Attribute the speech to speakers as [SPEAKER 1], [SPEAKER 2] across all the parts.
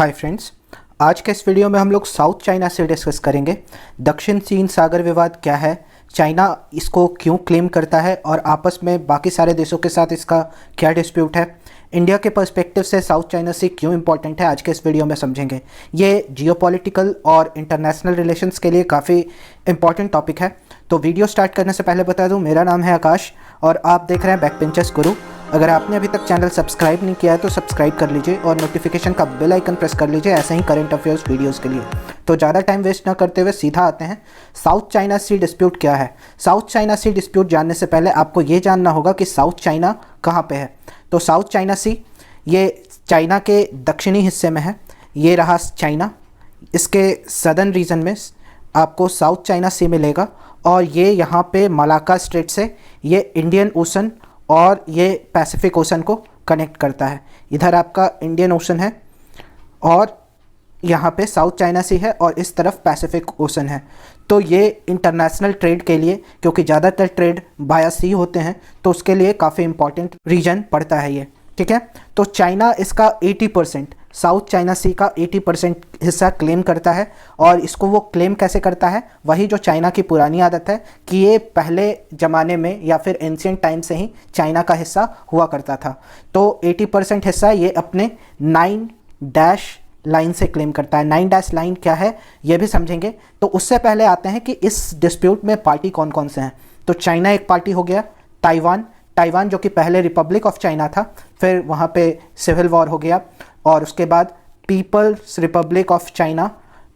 [SPEAKER 1] Hi friends, आज के इस वीडियो में हम लोग साउथ चाइना से डिस्कस करेंगे। दक्षिण चीन सागर विवाद क्या है, चाइना इसको क्यों क्लेम करता है और आपस में बाकी सारे देशों के साथ इसका क्या डिस्प्यूट है, इंडिया के पर्सपेक्टिव से साउथ चाइना सी क्यों इंपॉर्टेंट है, आज के इस वीडियो में समझेंगे। ये जियोपॉलिटिकल और इंटरनेशनल रिलेशंस के लिए काफ़ी इंपॉर्टेंट टॉपिक है। तो वीडियो स्टार्ट करने से पहले बता दूं, मेरा नाम है आकाश और आप देख रहे हैं बैकबेंचर्स गुरु। अगर आपने अभी तक चैनल सब्सक्राइब नहीं किया है तो सब्सक्राइब कर लीजिए और नोटिफिकेशन का बेल आइकन प्रेस कर लीजिए ऐसे ही करंट अफेयर्स वीडियोस के लिए। तो ज़्यादा टाइम वेस्ट ना करते हुए सीधा आते हैं, साउथ चाइना सी डिस्प्यूट क्या है। साउथ चाइना सी डिस्प्यूट जानने से पहले आपको ये जानना होगा कि साउथ चाइना कहाँ पे है। तो साउथ चाइना सी ये चाइना के दक्षिणी हिस्से में है। ये रहा चाइना, इसके सदर्न रीजन में आपको साउथ चाइना सी मिलेगा और ये यहाँ पे मलाक्का स्ट्रेट से ये इंडियन ओशन और ये पैसिफिक ओशन को कनेक्ट करता है। इधर आपका इंडियन ओशन है और यहाँ पे साउथ चाइना सी है और इस तरफ पैसिफिक ओशन है। तो ये इंटरनेशनल ट्रेड के लिए, क्योंकि ज़्यादातर ट्रेड बाया सी होते हैं, तो उसके लिए काफ़ी इंपॉर्टेंट रीजन पड़ता है ये, ठीक है। तो चाइना इसका 80%, साउथ चाइना सी का 80% हिस्सा क्लेम करता है। और इसको वो क्लेम कैसे करता है, वही जो चाइना की पुरानी आदत है कि ये पहले ज़माने में या फिर एंशिएंट टाइम से ही चाइना का हिस्सा हुआ करता था। तो 80% हिस्सा ये अपने 9 डैश लाइन से क्लेम करता है। 9 डैश लाइन क्या है ये भी समझेंगे। तो उससे पहले आते हैं कि इस डिस्प्यूट में पार्टी कौन कौन से हैं। तो चाइना एक पार्टी हो गया, ताइवान जो कि पहले रिपब्लिक ऑफ चाइना था, फिर वहाँ पे सिविल वॉर हो गया और उसके बाद पीपल्स रिपब्लिक ऑफ चाइना,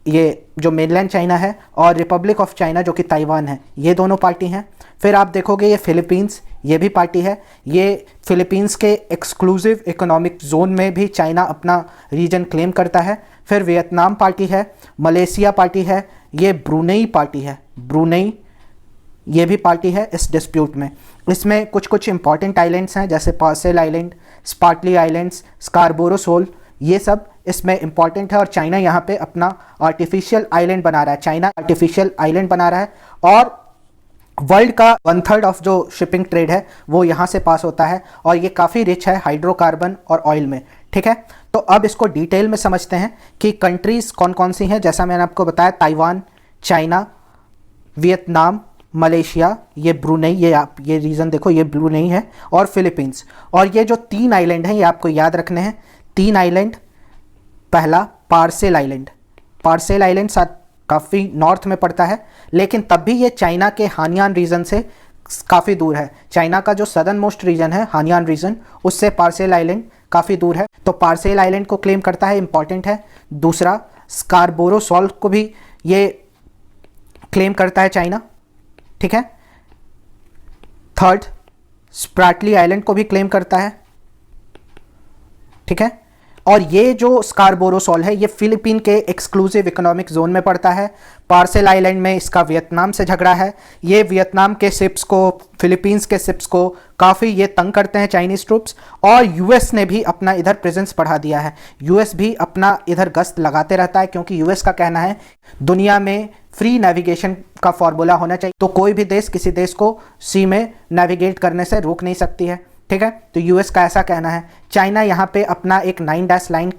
[SPEAKER 1] ये जो मेनलैंड चाइना है, और रिपब्लिक ऑफ चाइना जो कि ताइवान है, ये दोनों पार्टी हैं। फिर आप देखोगे ये फिलीपींस, ये भी पार्टी है। ये फिलीपींस के एक्सक्लूसिव इकोनॉमिक जोन में भी चाइना अपना रीजन क्लेम करता है। फिर वियतनाम पार्टी है, मलेशिया पार्टी है, ये ब्रूनेई पार्टी है, ब्रूनेई ये भी पार्टी है इस डिस्प्यूट में। इसमें कुछ कुछ इंपॉर्टेंट आइलैंड्स हैं जैसे Paracel island, Spratly islands, Scarborough shoal, ये सब इसमें इंपॉर्टेंट है। और चाइना यहाँ पे अपना आर्टिफिशियल आइलैंड बना रहा है, चाइना आर्टिफिशियल आइलैंड बना रहा है। और वर्ल्ड का 1/3 ऑफ जो शिपिंग ट्रेड है वो यहाँ से पास होता है और ये काफ़ी रिच है हाइड्रोकार्बन और ऑयल में, ठीक है। तो अब इसको डिटेल में समझते हैं कि कंट्रीज़ कौन कौन सी हैं। जैसा मैंने आपको बताया, ताइवान, चाइना, वियतनाम, मलेशिया, ये ब्रूनेई, ये रीजन देखो, ये ब्रूनेई है, और फिलीपींस। और ये जो 3 आइलैंड हैं ये आपको याद रखने हैं। 3 आइलैंड, पहला पार्सेल आइलैंड, पार्सेल आइलैंड काफ़ी नॉर्थ में पड़ता है, लेकिन तब भी ये चाइना के हानियान रीजन से काफ़ी दूर है। चाइना का जो सदर्न मोस्ट रीजन है हानियान रीजन, उससे पार्सेल आइलैंड काफ़ी दूर है। तो पार्सेल आइलैंड को क्लेम करता है, इंपॉर्टेंट है। दूसरा, स्कारबोरो सोल को भी ये क्लेम करता है चाइना, ठीक है। थर्ड, स्प्राटली आइलैंड को भी क्लेम करता है, ठीक है। और ये जो स्कारबोरो सोल है ये फिलीपीन के एक्सक्लूसिव इकोनॉमिक जोन में पड़ता है। पार्सेल आइलैंड में इसका वियतनाम से झगड़ा है। ये वियतनाम के शिप्स को, फिलीपींस के शिप्स को काफ़ी ये तंग करते हैं चाइनीज़ ट्रूप्स। और यूएस ने भी अपना इधर प्रेजेंस बढ़ा दिया है। यूएस भी अपना इधर गश्त लगाते रहता है, क्योंकि यूएस का कहना है दुनिया में फ्री नेविगेशन का फॉर्मूला होना चाहिए। तो कोई भी देश किसी देश को सी में नेविगेट करने से रोक नहीं सकती है, ठीक है। तो यूएस का ऐसा कहना है। चाइना यहाँ पे अपना एक 9 डैश लाइन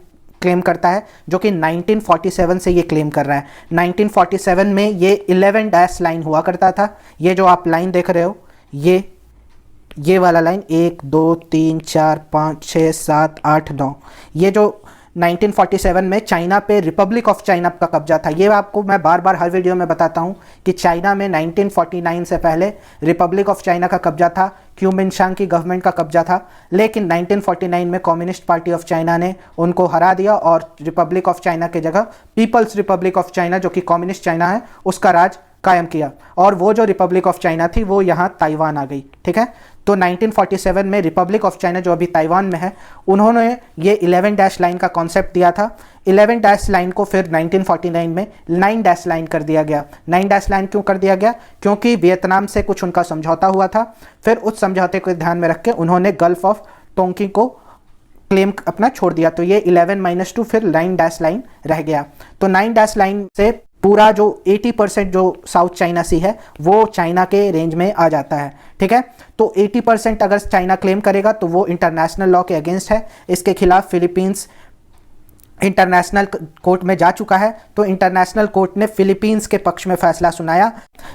[SPEAKER 1] क्लेम करता है, जो कि 1947 से ये क्लेम कर रहा है। 1947 में ये 11 डैश लाइन हुआ करता था। ये जो आप लाइन देख रहे हो, ये वाला लाइन 1 2 3 4 5 6 7 8 9, ये जो 1947 में चाइना पे रिपब्लिक ऑफ चाइना का कब्जा था। ये आपको मैं बार बार हर वीडियो में बताता हूँ कि चाइना में 1949 से पहले रिपब्लिक ऑफ चाइना का कब्जा था, क्यूमिनशांग की गवर्नमेंट का कब्जा था। लेकिन 1949 में कम्युनिस्ट पार्टी ऑफ चाइना ने उनको हरा दिया और रिपब्लिक ऑफ चाइना की जगह पीपल्स रिपब्लिक ऑफ चाइना, जो कि कम्युनिस्ट चाइना है, उसका राज कायम किया। और वो जो रिपब्लिक ऑफ चाइना थी वो यहाँ ताइवान आ गई, ठीक है। तो 1947 में रिपब्लिक ऑफ चाइना जो अभी ताइवान में है, उन्होंने ये 11 डैश लाइन का कॉन्सेप्ट दिया था। 11 डैश लाइन को फिर 1949 में 9 डैश लाइन कर दिया गया। 9 डैश लाइन क्यों कर दिया गया? क्योंकि वियतनाम से कुछ उनका समझौता हुआ था। फिर उस समझौते को ध्यान में रख के उन्होंने गल्फ ऑफ टोंकी को क्लेम अपना छोड़ दिया। तो ये 11-2 फिर 9 डैश लाइन रह गया। तो 9 डैश लाइन से पूरा जो 80% जो साउथ चाइना सी है वो चाइना के रेंज में आ जाता है, ठीक है। तो 80% अगर चाइना क्लेम करेगा तो वो इंटरनेशनल लॉ के अगेंस्ट है। इसके खिलाफ फिलीपींस इंटरनेशनल कोर्ट में जा चुका है। तो इंटरनेशनल कोर्ट ने फिलीपींस के पक्ष में फैसला सुनाया,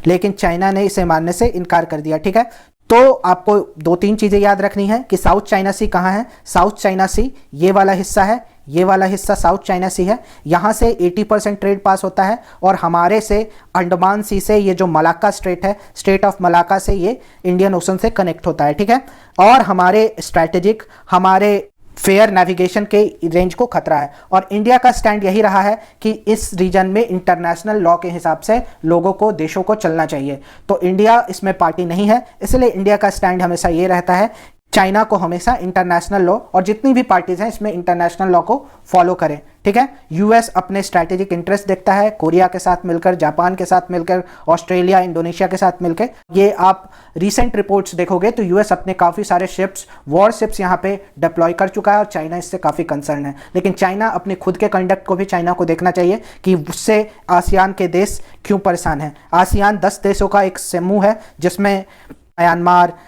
[SPEAKER 1] लेकिन चाइना ने इसे मानने से इनकार कर दिया। ठीक है, तो आपको दो तीन चीज़ें याद रखनी है कि साउथ चाइना सी कहाँ है। साउथ चाइना सी ये वाला हिस्सा है, ये वाला हिस्सा साउथ चाइना सी है। यहाँ से 80% ट्रेड पास होता है और हमारे से अंडमान सी से ये जो मलाक्का स्ट्रेट है, स्ट्रेट ऑफ मलाक्का से ये इंडियन ओशन से कनेक्ट होता है। ठीक है, और हमारे स्ट्रैटेजिक, हमारे फेयर नेविगेशन के रेंज को खतरा है। और इंडिया का स्टैंड यही रहा है कि इस रीजन में इंटरनेशनल लॉ के हिसाब से लोगों को, देशों को चलना चाहिए। तो इंडिया इसमें पार्टी नहीं है, इसलिए इंडिया का स्टैंड हमेशा ये रहता है चाइना को हमेशा इंटरनेशनल लॉ और जितनी भी पार्टीज हैं इसमें इंटरनेशनल लॉ को फॉलो करें। ठीक है, यूएस अपने स्ट्रैटेजिक इंटरेस्ट देखता है कोरिया के साथ मिलकर, जापान के साथ मिलकर, ऑस्ट्रेलिया, इंडोनेशिया के साथ मिलकर। ये आप रीसेंट रिपोर्ट्स देखोगे तो यूएस अपने काफ़ी सारे शिप्स, वॉर शिप्स यहाँ पे डिप्लॉय कर चुका है और चाइना इससे काफ़ी कंसर्न है। लेकिन चाइना अपने खुद के कंडक्ट को भी चाइना को देखना चाहिए कि उससे आसियान के देश क्यों परेशान हैं। आसियान 10 देशों का एक समूह है जिसमें Myanmar,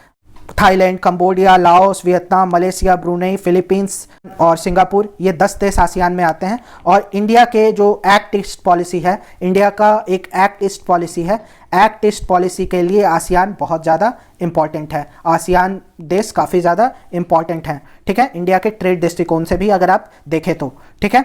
[SPEAKER 1] Thailand, Cambodia, Laos, Vietnam, Malaysia, Brunei, Philippines और सिंगापुर, ये 10 देश आसियान में आते हैं। और इंडिया के जो एक्ट ईस्ट पॉलिसी है, इंडिया का एक एक्ट ईस्ट पॉलिसी है, एक्ट ईस्ट पॉलिसी के लिए आसियान बहुत ज़्यादा इंपॉर्टेंट है। आसियान देश काफ़ी ज़्यादा इंपॉर्टेंट हैं। ठीक है, इंडिया के ट्रेड दृष्टिकोण से भी अगर आप देखें तो। ठीक है,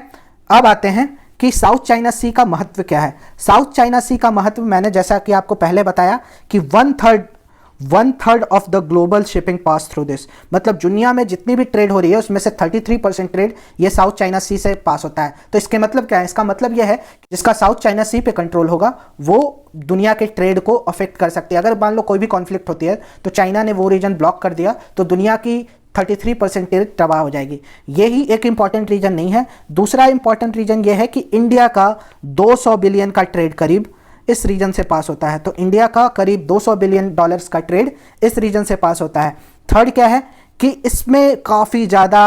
[SPEAKER 1] अब आते हैं कि साउथ चाइना सी का महत्व क्या है। साउथ चाइना सी का महत्व मैंने जैसा कि आपको पहले बताया कि one third of the global shipping pass through this, मतलब दुनिया में जितनी भी ट्रेड हो रही है उसमें से 33% ट्रेड ये साउथ चाइना सी से पास होता है। तो इसके मतलब क्या है? इसका मतलब यह है कि जिसका साउथ चाइना सी पे कंट्रोल होगा वो दुनिया के ट्रेड को अफेक्ट कर सकती है। अगर मान लो कोई भी कॉन्फ्लिक्ट होती है तो चाइना ने वो रीजन ब्लॉक कर दिया तो दुनिया की 33% ट्रेड तबाह हो जाएगी। यही एक इंपॉर्टेंट रीजन नहीं है। दूसरा इंपॉर्टेंट रीजन यह है कि इंडिया का 200 बिलियन का ट्रेड करीब इस रीजन से पास होता है। तो इंडिया का करीब 200 बिलियन डॉलर्स का ट्रेड इस रीजन से पास होता है। थर्ड क्या है कि इसमें काफ़ी ज़्यादा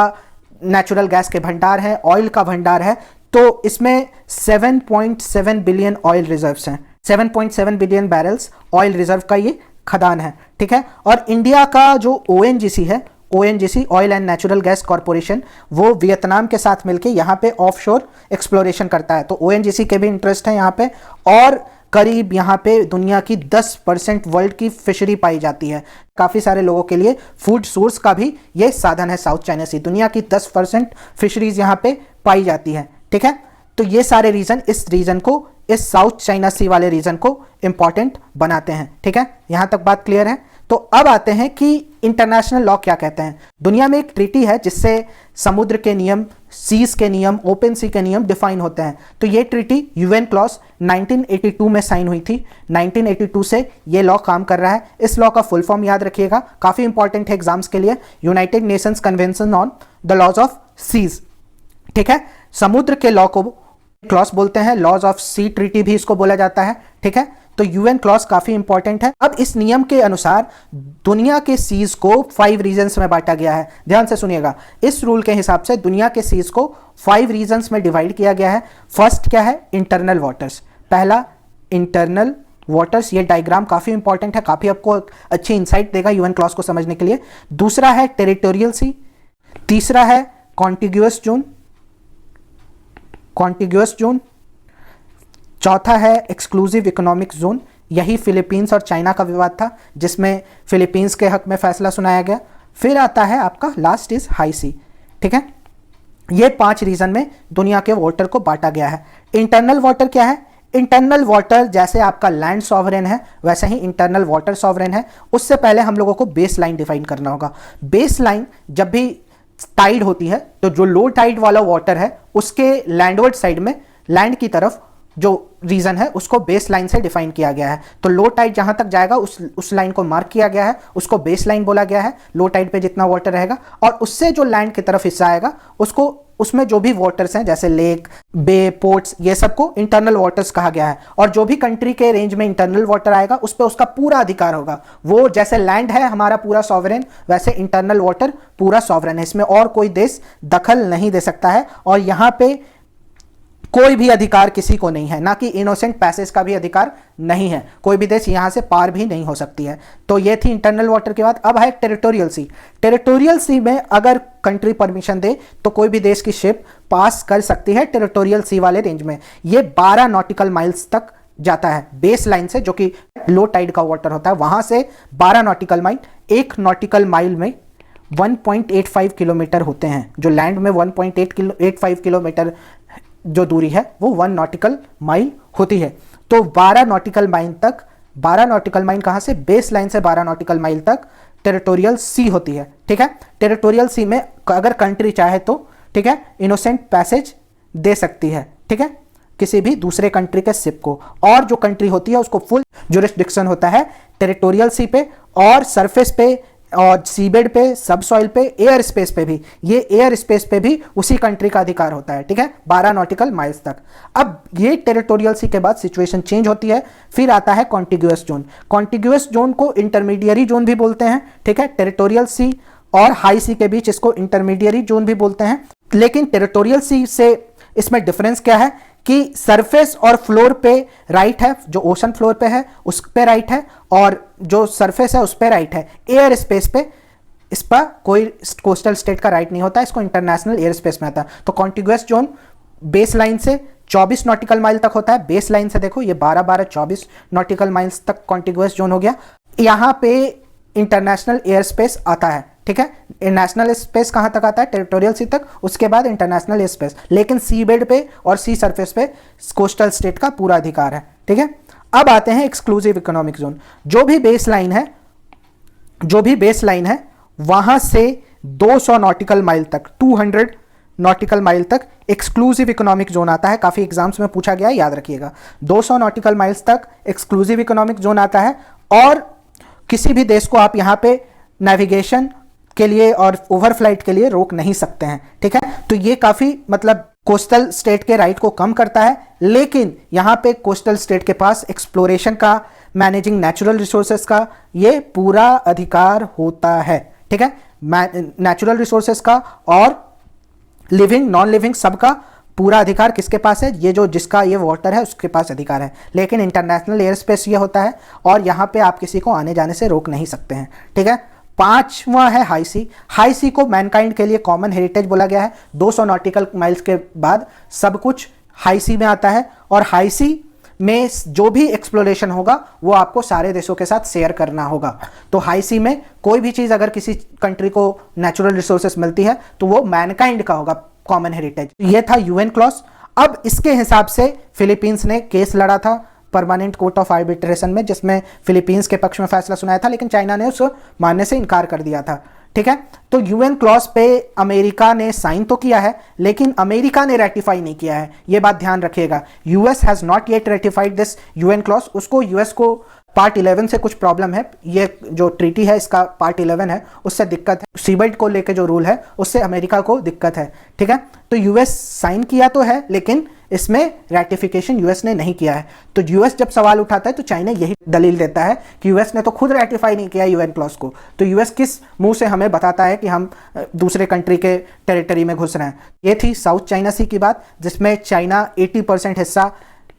[SPEAKER 1] नेचुरल गैस के भंडार हैं, ऑयल का भंडार है। तो इसमें 7.7 बिलियन ऑयल रिजर्व्स हैं, 7.7 बिलियन बैरल्स ऑयल रिजर्व का ये खदान है। ठीक है, और इंडिया का जो ONGC है, ONGC oil and natural gas corporation, वो वियतनाम के साथ मिलकर यहाँ पे ऑफशोर एक्सप्लोरेशन करता है। तो ONGC के भी इंटरेस्ट है यहाँ पे। और करीब यहाँ पे दुनिया की 10% वर्ल्ड की फिशरी पाई जाती है। काफ़ी सारे लोगों के लिए फूड सोर्स का भी ये साधन है साउथ चाइना सी। दुनिया की 10% फिशरीज यहाँ पे पाई जाती है। ठीक है, तो ये सारे रीजन इस रीजन को, इस साउथ चाइना सी वाले रीजन को इंपॉर्टेंट बनाते हैं। ठीक है, यहाँ तक बात क्लियर है। तो अब आते हैं कि इंटरनेशनल लॉ क्या कहते हैं। दुनिया में एक ट्रीटी है जिससे समुद्र के नियम, सीज के नियम, ओपन सी के नियम डिफाइन होते हैं। तो ये ट्रीटी UN क्लॉज 1982 में साइन हुई थी। 1982 से ये लॉ काम कर रहा है। इस लॉ का फुल फॉर्म याद रखिएगा, काफ़ी इंपॉर्टेंट है एग्जाम्स के लिए। United Nations Convention on the laws of seas. ठीक है, समुद्र के लॉ को क्लॉज बोलते हैं, लॉज ऑफ सी ट्रीटी भी इसको बोला जाता है। ठीक है, तो UN क्लॉज काफी इंपॉर्टेंट है। अब इस नियम के अनुसार दुनिया के सीज को 5 रीजन्स में बांटा गया है। ध्यान से सुनिएगा, इस रूल के हिसाब से दुनिया के सीज को 5 रीजन्स में डिवाइड किया गया है। फर्स्ट क्या है? Internal waters. पहला इंटरनल वाटर्स, ये डायग्राम काफी इंपॉर्टेंट है, काफी आपको अच्छी इंसाइट देगा UN क्लॉज को समझने के लिए। दूसरा है टेरिटोरियल सी। तीसरा है कॉन्टिग्यूअस जोन, कॉन्टिग्यूअस जोन। चौथा है एक्सक्लूसिव इकोनॉमिक जोन। यही फिलीपींस और चाइना का विवाद था जिसमें फिलीपींस के हक में फैसला सुनाया गया। फिर आता है आपका लास्ट इज हाई सी। ठीक है, ये 5 रीजन में दुनिया के वाटर को बांटा गया है। इंटरनल वाटर क्या है? इंटरनल वाटर जैसे आपका लैंड सॉवरेन है वैसे ही इंटरनल वाटर सॉवरेन है। उससे पहले हम लोगों को बेस लाइन डिफाइन करना होगा। बेस लाइन जब भी टाइड होती है तो जो लो टाइड वाला वाटर है उसके लैंडवर्ड साइड में, लैंड की तरफ जो रीजन है उसको बेस लाइन से डिफाइन किया गया है। तो लो टाइड जहां तक जाएगा उस लाइन को मार्क किया गया है, उसको बेस लाइन बोला गया है। लो टाइड पे जितना वाटर रहेगा और उससे जो लैंड की तरफ हिस्सा आएगा उसको, उसमें जो भी वाटर्स हैं जैसे लेक, बे, पोर्ट्स, ये सबको इंटरनल वाटर्स कहा गया है। और जो भी कंट्री के रेंज में इंटरनल वाटर आएगा उस पर उसका पूरा अधिकार होगा। वो जैसे लैंड है हमारा पूरा सॉवरेन, वैसे इंटरनल वाटर पूरा सॉवरेन है। इसमें और कोई देश दखल नहीं दे सकता है। और यहाँ पे कोई भी अधिकार किसी को नहीं है, ना कि इनोसेंट पैसेज का भी अधिकार नहीं है, कोई भी देश यहां से पार भी नहीं हो सकती है। तो ये थी इंटरनल वाटर की बात। अब है टेरिटोरियल सी। टेरिटोरियल सी में अगर कंट्री परमिशन दे तो कोई भी देश की शिप पास कर सकती है टेरिटोरियल सी वाले रेंज में। ये 12 नॉटिकल माइल्स तक जाता है बेस लाइन से, जो कि लो टाइड का वाटर होता है, वहां से 12 नॉटिकल माइल। एक नॉटिकल माइल में 1.85 किलोमीटर होते हैं। जो लैंड में 1.85 किलोमीटर जो दूरी है वो 1 नॉटिकल माइल होती है। तो 12 नॉटिकल माइल तक, 12 नॉटिकल माइल कहां से, बेस लाइन से 12 नॉटिकल माइल तक टेरिटोरियल सी होती है। ठीक है, टेरिटोरियल सी में अगर कंट्री चाहे तो, ठीक है, इनोसेंट पैसेज दे सकती है, ठीक है, किसी भी दूसरे कंट्री के शिप को। और जो कंट्री होती है उसको फुल जुरिस्डिक्शन होता है टेरिटोरियल सी पे, और सरफेस पे, और सीबेड पे, सब सॉइल पे, एयर स्पेस पे भी। ये एयर स्पेस पे भी उसी कंट्री का अधिकार होता है। ठीक है, 12 नॉटिकल माइल्स तक। अब ये टेरिटोरियल सी के बाद सिचुएशन चेंज होती है। फिर आता है कॉन्टिग्यूअस जोन। कॉन्टिग्यूअस जोन को इंटरमीडियरी जोन भी बोलते हैं। ठीक है, टेरिटोरियल सी और हाई सी के बीच इसको इंटरमीडियरी जोन भी बोलते हैं। लेकिन टेरिटोरियल सी से इसमें डिफरेंस क्या है कि सरफेस और फ्लोर पे राइट है, जो ओशन फ्लोर पे है उस पे राइट है, और जो सरफेस है उस पे राइट है। एयर स्पेस पे इस पर कोई कोस्टल स्टेट का राइट नहीं होता, इसको इंटरनेशनल एयर स्पेस में आता है। तो कॉन्टिग्यूअस जोन बेस लाइन से 24 नॉटिकल माइल तक होता है। बेस लाइन से देखो ये 12-12 24 नॉटिकल माइल्स तक कॉन्टिग्यूअस जोन हो गया। यहाँ पे इंटरनेशनल एयर स्पेस आता है। ठीक है, नेशनल स्पेस कहां तक आता है, टेरिटोरियल सी तक, उसके बाद इंटरनेशनल एयर स्पेस। लेकिन सी बेड पे और सी सरफेस पे कोस्टल स्टेट का पूरा अधिकार है। ठीक है, अब आते हैं एक्सक्लूसिव इकोनॉमिक जोन। जो भी बेस लाइन है वहां से 200 नॉटिकल माइल तक, 200 नॉटिकल माइल तक एक्सक्लूसिव इकोनॉमिक जोन आता है। काफी एग्जाम्स में पूछा गया है, याद रखिएगा। 200 नॉटिकल माइल्स तक एक्सक्लूसिव इकोनॉमिक जोन आता है, और किसी भी देश को आप यहां पे नेविगेशन के लिए और ओवरफ्लाइट के लिए रोक नहीं सकते हैं। ठीक है, तो ये काफी मतलब कोस्टल स्टेट के राइट को कम करता है। लेकिन यहां पे कोस्टल स्टेट के पास एक्सप्लोरेशन का, मैनेजिंग नेचुरल रिसोर्सेस का ये पूरा अधिकार होता है। ठीक है, नेचुरल रिसोर्सेस का और लिविंग नॉन लिविंग सबका पूरा अधिकार किसके पास है, ये जो जिसका ये वाटर है उसके पास अधिकार है। लेकिन इंटरनेशनल एयर स्पेस ये होता है, और यहां पे आप किसी को आने जाने से रोक नहीं सकते हैं। ठीक है, 5वां है हाई सी। हाई सी को मैनकाइंड के लिए कॉमन हेरिटेज बोला गया है। 200 नॉटिकल माइल्स के बाद सब कुछ हाई सी में आता है, और हाई सी में जो भी एक्सप्लोरेशन होगा वो आपको सारे देशों के साथ शेयर करना होगा। तो हाई सी में कोई भी चीज अगर किसी कंट्री को नेचुरल रिसोर्सेस मिलती है तो वो मैनकाइंड का होगा, कॉमन हेरिटेज। ये था यूएन क्लॉज। अब इसके हिसाब से फिलीपींस ने केस लड़ा था परमानेंट कोर्ट ऑफ आर्बिट्रेशन में, जिसमें फिलीपींस के पक्ष में फैसला सुनाया था, लेकिन चाइना ने उसको मानने से इनकार कर दिया था। ठीक है, तो यूएन क्लॉज पे अमेरिका ने साइन तो किया है, लेकिन अमेरिका ने रेटिफाई नहीं किया है। यह बात ध्यान रखिएगा। US has not yet ratified this UN clause. उसको, यूएस को पार्ट 11 से कुछ प्रॉब्लम है। ये जो ट्रीटी है इसका पार्ट 11 है, उससे दिक्कत है। सीबेट को लेके जो रूल है उससे अमेरिका को दिक्कत है। ठीक है, तो यूएस साइन किया तो है, लेकिन इसमें रैटिफिकेशन यूएस ने नहीं किया है। तो यूएस जब सवाल उठाता है तो चाइना यही दलील देता है कि यूएस ने तो खुद रैटिफाई नहीं किया यूएन क्लॉज को, तो यूएस किस मुंह से हमें बताता है कि हम दूसरे कंट्री के टेरिटरी में घुस रहे हैं। ये थी साउथ चाइना सी की बात, जिसमें चाइना 80% हिस्सा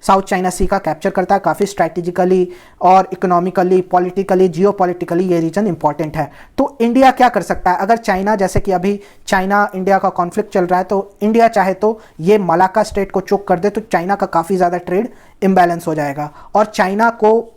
[SPEAKER 1] साउथ चाइना सी का कैप्चर करता है। काफ़ी स्ट्रैटेजिकली और इकोनॉमिकली, पॉलिटिकली, जियोपॉलिटिकली ये रीजन इंपॉर्टेंट है। तो इंडिया क्या कर सकता है अगर चाइना, जैसे कि अभी चाइना इंडिया का कॉन्फ्लिक्ट चल रहा है, तो इंडिया चाहे तो ये मलाक्का स्टेट को चोक कर दे, तो चाइना का काफ़ी ज़्यादा ट्रेड इम्बैलेंस हो जाएगा। और चाइना को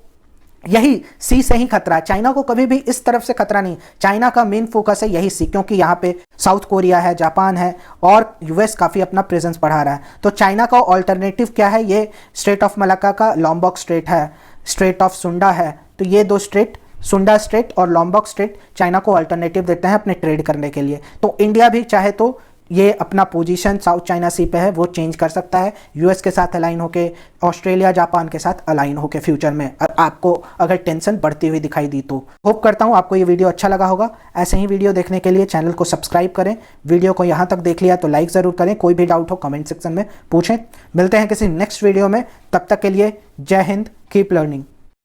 [SPEAKER 1] यही सी से ही खतरा है। चाइना को कभी भी इस तरफ से खतरा नहीं। चाइना का मेन फोकस है यही सी, क्योंकि यहाँ पे साउथ कोरिया है, जापान है, और यूएस काफ़ी अपना प्रेजेंस बढ़ा रहा है। तो चाइना का ऑल्टरनेटिव क्या है, ये स्ट्रेट ऑफ मलाक्का का लॉम्बॉक स्ट्रेट है, स्ट्रेट ऑफ सुंडा है। तो ये दो स्ट्रेट, सुंडा स्ट्रेट और लॉम्बॉक स्ट्रेट, चाइना को ऑल्टरनेटिव देते हैं अपने ट्रेड करने के लिए। तो इंडिया भी चाहे तो ये अपना पोजीशन साउथ चाइना सी पे है वो चेंज कर सकता है, यूएस के साथ अलाइन होके, ऑस्ट्रेलिया जापान के साथ अलाइन होके फ्यूचर में, और आपको अगर टेंशन बढ़ती हुई दिखाई दी तो। होप करता हूँ आपको ये वीडियो अच्छा लगा होगा। ऐसे ही वीडियो देखने के लिए चैनल को सब्सक्राइब करें। वीडियो को यहाँ तक देख लिया तो लाइक ज़रूर करें। कोई भी डाउट हो कमेंट सेक्शन में पूछें। मिलते हैं किसी नेक्स्ट वीडियो में, तब तक के लिए जय हिंद, कीप लर्निंग।